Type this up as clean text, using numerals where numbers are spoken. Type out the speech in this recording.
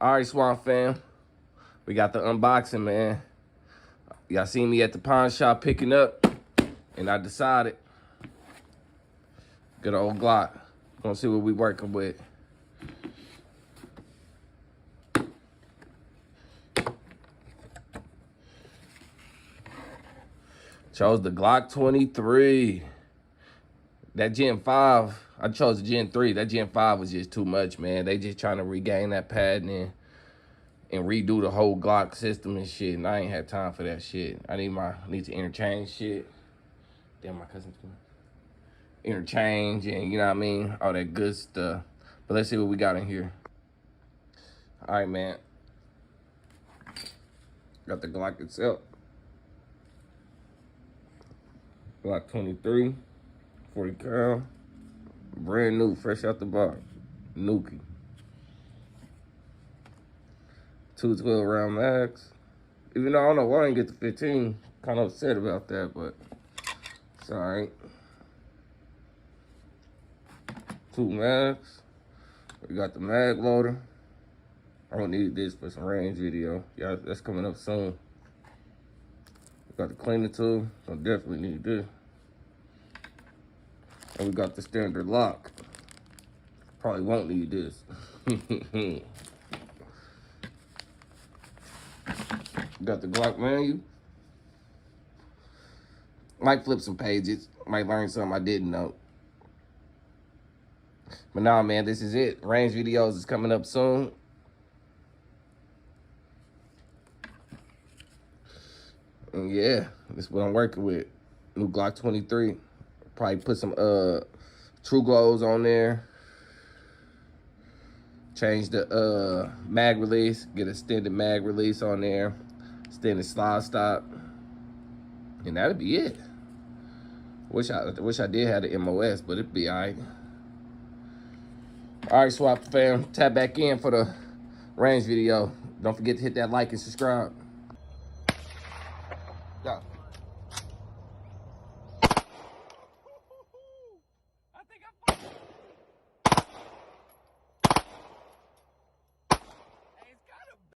All right, Swamp fam. We got the unboxing, man. Y'all seen me at the pawn shop picking up, and I decided, good old Glock. Gonna see what we working with. Chose the Glock 23. That Gen 5, I chose the Gen 3. That Gen 5 was just too much, man. They just trying to regain that patent and redo the whole Glock system and shit. And I ain't had time for that shit. I need to interchange shit. Damn, my cousin's coming. Interchange and, you know what I mean? All that good stuff. But let's see what we got in here. All right, man. Got the Glock itself. Glock 23. 40 cal, brand new, fresh out the box, Nuki. 212 round max. Even though I don't know why I didn't get the 15, kind of upset about that, but it's all right. 2 mags. We got the mag loader. I don't need this for some range video. Yeah, that's coming up soon. We got the cleaner tool. So definitely need this. And we got the standard lock. Probably won't need this. Got the Glock manual. Might flip some pages. Might learn something I didn't know. But nah, man, this is it. Range videos is coming up soon. And yeah, this is what I'm working with. New Glock 23. Probably put some True Glows on there. Change the mag release. Get extended mag release on there. Extended slide stop. And that'd be it. Wish I did have the MOS, but it'd be alright. Alright, Swap fam. Tap back in for the range video. Don't forget to hit that like and subscribe. Yeah.